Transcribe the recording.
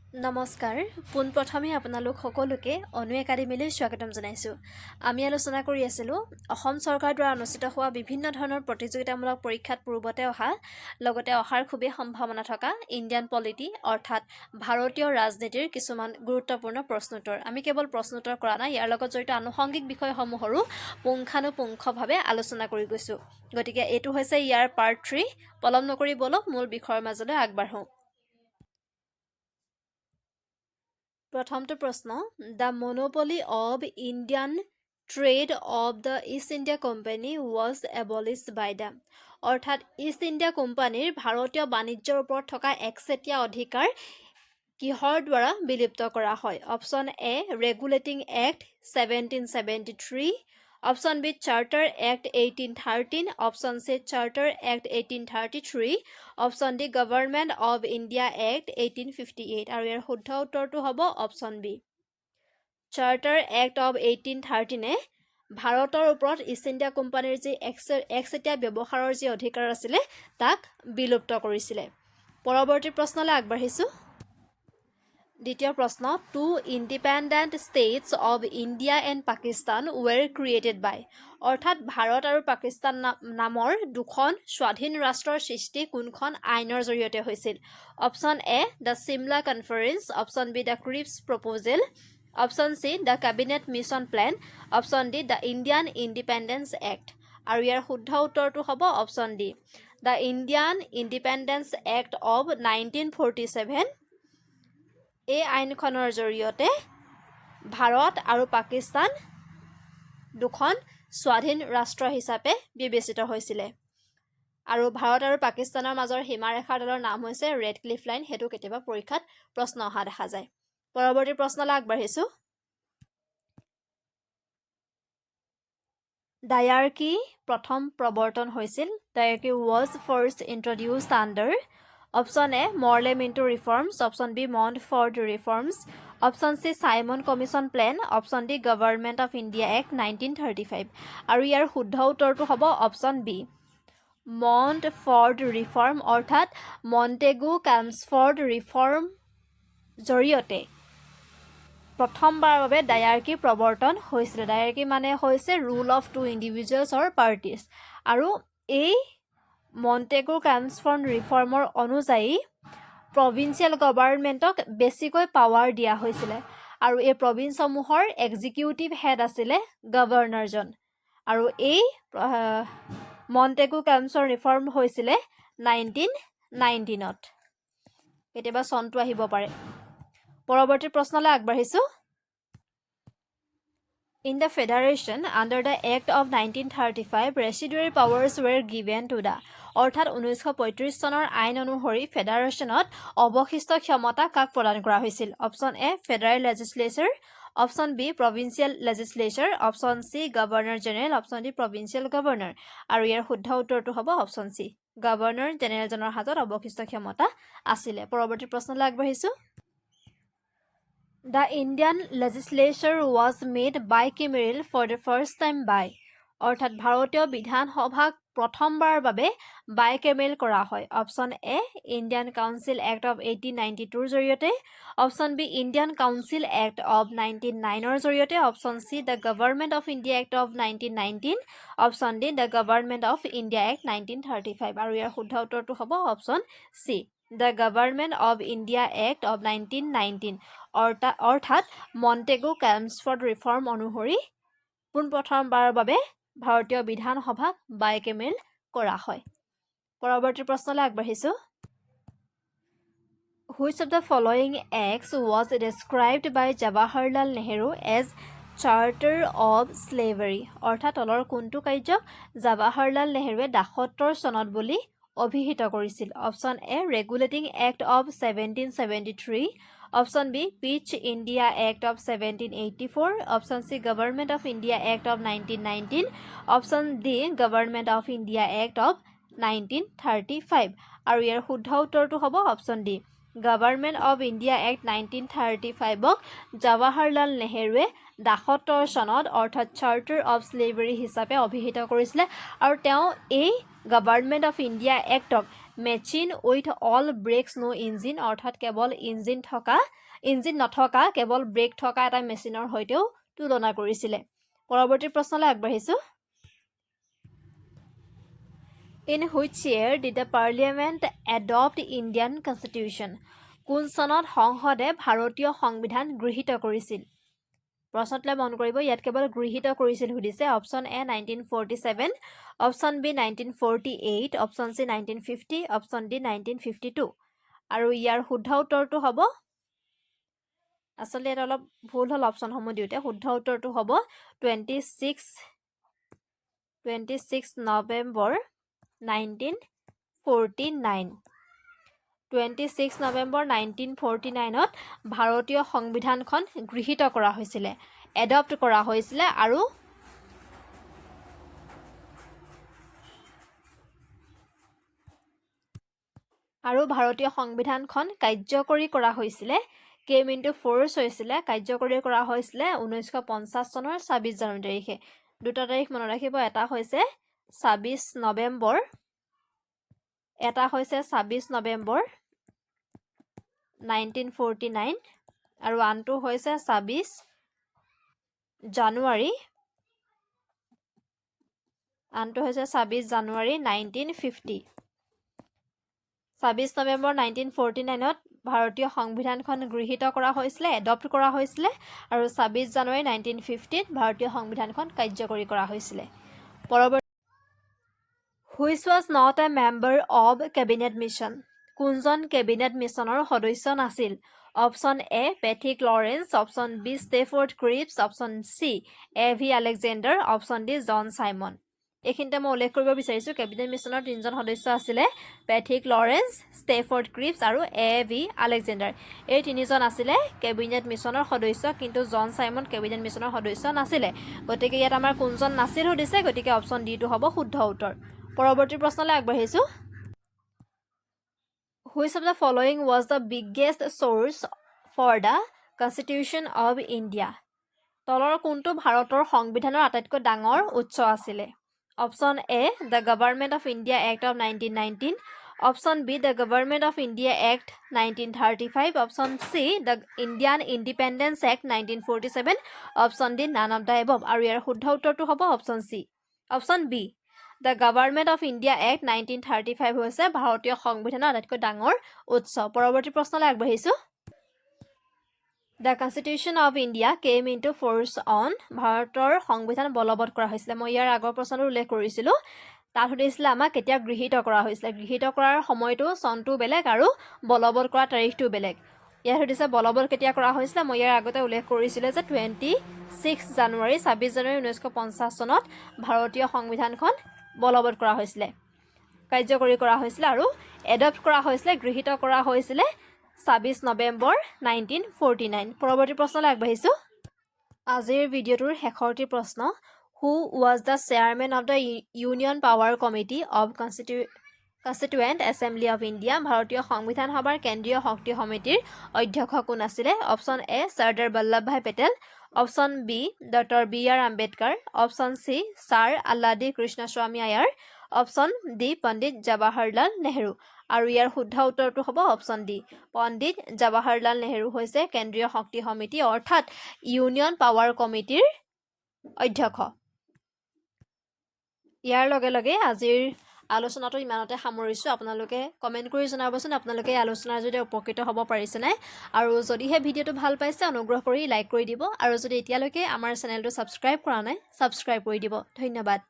নমস্কাৰ পোনপ্ৰথমে আপোনালোক সকলোকে অনু একাডেমীলৈ স্বাগতম জনাইছোঁ। আমি আলোচনা কৰি আছিলোঁ অসম চৰকাৰৰ দ্বাৰা অনুষ্ঠিত হোৱা বিভিন্ন ধৰণৰ প্ৰতিযোগিতামূলক পৰীক্ষাত পূৰ্বতে লগতে অহাৰ খুবেই সম্ভাৱনা থকা ইণ্ডিয়ান পলিটি অৰ্থাৎ ভাৰতীয় ৰাজনীতিৰ কিছুমান গুৰুত্বপূৰ্ণ প্ৰশ্নোত্তৰ। আমি কেৱল প্ৰশ্নোত্তৰ কৰা নাই, ইয়াৰ লগত জড়িত আনুষংগিক বিষয়সমূহৰো পুংখানুপুংখভাৱে আলোচনা কৰি গৈছোঁ। গতিকে এইটো হৈছে ইয়াৰ পাৰ্ট 3। পলম নকৰি বলক মূল বিষয়ৰ মাজলৈ আগবাঢ়োঁ। প্ৰথমটো প্ৰশ্ন, the monopoly of Indian trade of the East India company was abolished by the. অৰ্থাৎ ইষ্ট ইণ্ডিয়া কোম্পানীৰ ভাৰতীয় বাণিজ্যৰ ওপৰত থকা একচেটীয়া অধিকাৰ কিহৰ দ্বাৰা বিলুপ্ত কৰা হয়? Option A regulating act 1773, option B charter act 1813, option C charter act 1833, option D government of India act 1858। আৰু ইয়াৰ শুদ্ধ উত্তৰটো হ'ব option B charter act of 1813 ভাৰতৰ ওপৰত ইষ্ট ইণ্ডিয়া কোম্পানীৰ যি একচেটীয়া ব্যৱহাৰৰ যি অধিকাৰ আছিলে তাক বিলুপ্ত কৰিছিলে। পৰৱৰ্তী প্ৰশ্নলৈ আগবাঢ়িছোঁ। দ্বিতীয় প্ৰশ্ন, two independent states of India and Pakistan were created by. অৰ্থাৎ ভাৰত আৰু পাকিস্তান নামৰ দুখন স্বাধীন ৰাষ্ট্ৰৰ সৃষ্টি কোনখন আইনৰ জৰিয়তে হৈছিল? Option A the Simla conference, option B the Cripps proposal, option C the cabinet mission plan, option D the Indian independence act. আৰু ইয়াৰ শুদ্ধ উত্তৰটো হ'ব option D the Indian independence act of 1947। এই আইনখনৰ জৰিয়তে ভাৰত আৰু পাকিস্তান দুখন স্বাধীন ৰাষ্ট্ৰ হিচাপে বিবেচিত হৈছিলে। আৰু ভাৰত আৰু পাকিস্তানৰ মাজৰ সীমাৰেখাডালৰ নাম হৈছে ৰেড ক্লিফ লাইন। সেইটো কেতিয়াবা পৰীক্ষাত প্ৰশ্ন অহা দেখা যায়। পৰৱৰ্তী প্ৰশ্নলৈ আগবাঢ়িছোঁ। ডায়াৰ্কি প্ৰথম প্ৰৱৰ্তন হৈছিল। Dyarchy was first introduced under option A Morley Minto reforms, option B Montford reforms, option C Simon commission plan, option D government of India act 1935। আৰু ইয়াৰ শুদ্ধ উত্তৰটো হ'ব অপশ্যন বি মণ্টফৰ্ড ৰিফৰ্ম। অৰ্থাৎ মণ্টেগু কেমছফৰ্ড ৰিফৰ্ম জৰিয়তে প্ৰথমবাৰৰ বাবে ডায়াৰ্কি প্ৰৱৰ্তন হৈছিলে। ডায়াৰ্কি মানে হৈছে rule of two individuals or parties. আৰু এই মণ্টেগু কেমছফৰ্ড ৰিফৰ্মৰ অনুযায়ী প্ৰভিন্সিয়েল গভৰ্ণমেণ্টক বেছিকৈ পাৱাৰ দিয়া হৈছিলে। আৰু এই প্ৰভিন্সসমূহৰ এক্সিকিউটিভ হেড আছিলে গভৰ্ণৰজন। আৰু এই মণ্টেগু কেমছৰ ৰিফৰ্ম হৈছিলে 1919ত। কেতিয়াবা চনটো আহিব পাৰে। পৰৱৰ্তী প্ৰশ্নলৈ আগবাঢ়িছোঁ। In the Federation, under the Act of 1935, residuary powers were given to the। অৰ্থাৎ 1935 চনৰ আইন অনুসৰি ফেডাৰেশ্যনত অৱশিষ্ট ক্ষমতা কাক প্ৰদান কৰা হৈছিল? Option A federal legislature, option B provincial legislature, option C governor general, option D provincial governor. আৰু ইয়াৰ শুদ্ধ উত্তৰটো হ'ব অপশ্যন চি গভৰ্ণৰ জেনেৰেলজনৰ হাতত অৱশিষ্ট ক্ষমতা আছিলে। পৰৱৰ্তী প্ৰশ্নলৈ আগবাঢ়িছোঁ। The Indian legislature was made bicameral for the first time by। অৰ্থাৎ ভাৰতীয় বিধানসভাক প্ৰথমবাৰৰ বাবে বাইকেমেল কৰা হয়। Option A Indian council act of 1892ৰ জৰিয়তে, option B Indian council act of 1909ৰ জৰিয়তে, option C the government of India act of 1919, option D the government of India act 1935। আৰু ইয়াৰ শুদ্ধ উত্তৰটো হ'ব option C the government of India act of 1919। অৰ্থাৎ মণ্টেগু কেমছফৰ্ড ৰিফৰ্ম অনুসৰি পোনপ্ৰথমবাৰৰ বাবে ভাৰতীয় বিধানসভাক বাইকেমেল কৰা হয়। পৰৱৰ্তী প্ৰশ্নলৈ আগবাঢ়িছোঁ। Which of the following acts was described by Jawaharlal Nehru as charter of slavery? অৰ্থাৎ তলৰ কোনটো কাৰ্যক জাৱাহাৰলাল নেহৰুৱে দাসত্বৰ চনদ বুলি অভিহিত কৰিছিল? Option A regulating act of 1773, option B Pitt India act of 1784, option C government of India act of 1919, option D government of India act of 1935। আৰু ইয়াৰ শুদ্ধ উত্তৰটো হ'ব option D government of India act 1935ক জাৱাহাৰলাল নেহৰুৱে দাসত্বৰ চনদ অৰ্থাৎ charter of স্লেভেৰী হিচাপে অভিহিত কৰিছিলে। আৰু তেওঁ এই গভৰ্ণমেণ্ট অফ ইণ্ডিয়া এক্টক machine with all brakes no engine অৰ্থাৎ কেৱল ইঞ্জিন নথকা কেৱল ব্ৰেক থকা এটা মেচিনৰ সৈতেও তুলনা কৰিছিলে পৰৱৰ্তী প্ৰশ্নলৈ আগবাঢ়িছো In which year did the parliament adopt Indian constitution? কোন চনত সংসদে ভাৰতীয় সংবিধান গৃহীত কৰিছিল প্ৰশ্নটোলৈ মন কৰিব ইয়াত কেৱল গৃহীত কৰিছিল সুধিছে option A 1947 option B 1948 option C 1950 option D 1952 আৰু ইয়াৰ শুদ্ধ উত্তৰটো হ'ব আসলে এটা অলপ ভুল হল অপচনসমূহ দিওতে শুদ্ধ উত্তৰটো হ'ব 26 নৱেম্বৰ 1949 26 নৱেম্বৰ 1949ত ভাৰতীয় সংবিধানখন গৃহীত কৰা হৈছিলে এডপ্ট কৰা হৈছিলে আৰু ভাৰতীয় সংবিধানখন কাৰ্যকৰী কৰা হৈছিলে came into force হৈছিলে কাৰ্যকৰী কৰা হৈছিলে 1950 চনৰ 26 জানুৱাৰী তাৰিখে দুটা তাৰিখ মনত ৰাখিব এটা হৈছে 26 নৱেম্বৰ এটা হৈছে 26 নৱেম্বৰ 1949 আৰু আনটো হৈছে 26 জানুৱাৰী 1950 26 নৱেম্বৰ 1949ত ভাৰতীয় সংবিধানখন গৃহীত কৰা হৈছিলে এডপ্ট কৰা হৈছিলে আৰু 26 জানুৱাৰী 1950ত ভাৰতীয় সংবিধানখন কাৰ্যকৰী কৰা হৈছিলে পৰৱৰ্তী Which was not a member of cabinet mission কোনজন কেবিনেট মিছনৰ সদস্য নাছিল option A Pethick Lawrence option B Stafford Cripps option C A V Alexander option D John Simon এইখিনিতে মই উল্লেখ কৰিব বিচাৰিছো কেবিনেট মিছনৰ তিনিজন সদস্য আছিলে পেথিক লৰেন্স ষ্টেফৰ্ড ক্ৰিপছ আৰু এভি আলেকজেণ্ডাৰ এই তিনিজন আছিলে কেবিনেট মিছনৰ সদস্য কিন্তু জন সাইমন কেবিনেট মিছনৰ সদস্য নাছিলে গতিকে ইয়াত আমাৰ কোনজন নাছিল সুধিছে গতিকে অপচন ডি টো হ'ব শুদ্ধ উত্তৰ পৰৱৰ্তী প্ৰশ্নলৈ আগবাঢ়িছো Which of the following was the biggest source for the Constitution of India? তলৰ কোনটো ভাৰতৰ সংবিধানৰ আটাইতকৈ ডাঙৰ উৎস আছিলে option A the government of India act of 1919 option B the government of India act 1935 option C the Indian independence act 1947 option D none of the above আৰু ইয়াৰ শুদ্ধ উত্তৰটো হ'ব option B The Government of India Act 1935 হৈছে ভাৰতীয় সংবিধানৰ আটাইতকৈ ডাঙৰ উৎস পৰৱৰ্তী প্ৰশ্নলৈ আগবাঢ়িছো The Constitution of India came into force on ভাৰতৰ সংবিধান বলবৎ কৰা হৈছিলে মই ইয়াৰ আগৰ প্ৰশ্নটো উল্লেখ কৰিছিলো তাত সুধিছিলে আমাক কেতিয়া গৃহীত কৰা হৈছিলে গৃহীত কৰাৰ সময়টো চনটো বেলেগ আৰু বলবৎ কৰা তাৰিখটো বেলেগ ইয়াত সুধিছে বলবৎ কেতিয়া কৰা হৈছিলে মই ইয়াৰ আগতে উল্লেখ কৰিছিলো যে 26 জানুৱাৰী 1950 চনত ভাৰতীয় সংবিধানখন বলবৎ কৰা হৈছিলে কাৰ্যকৰী কৰা হৈছিলে আৰু এডপ্ট কৰা হৈছিলে গৃহীত কৰা হৈছিলে 26 নৱেম্বৰ 1949 পৰৱৰ্তী প্ৰশ্নলৈ আগবাঢ়িছো আজিৰ ভিডিঅ'টোৰ শেষৰটি প্ৰশ্ন Who was the chairman of the Union Power Committee of Constituent Assembly of India ভাৰতীয় সংবিধান সভাৰ কেন্দ্ৰীয় শক্তি সমিতিৰ অধ্যক্ষ কোন আছিল option A Sardar Vallabhbhai Patel option B doctor B R Ambedkar option C sir Alladi Krishnaswami Ayyar option D Pandit Jawaharlal Nehru আৰু ইয়াৰ শুদ্ধ উত্তৰটো হ'ব অপচন ডি পণ্ডিত জৱাহৰলাল নেহৰু হৈছে কেন্দ্ৰীয় শক্তি সমিতি অৰ্থাৎ ইউনিয়ন পাৱাৰ কমিটিৰ অধ্যক্ষ ইয়াৰ লগে লগে আজিৰ আলোচনাটো ইমানতে সামৰিছো আপোনালোকে কমেন্ট কৰি জনাবচোন আপোনালোকে আলোচনাৰ যদি উপকৃত হ'ব পাৰিছে নাই আৰু যদিহে ভিডিঅ'টো ভাল পাইছে অনুগ্ৰহ কৰি লাইক কৰি দিব আৰু যদি এতিয়ালৈকে আমাৰ চেনেলটো সাবস্ক্ৰাইব কৰা নাই সাবস্ক্ৰাইব কৰি দিব ধন্যবাদ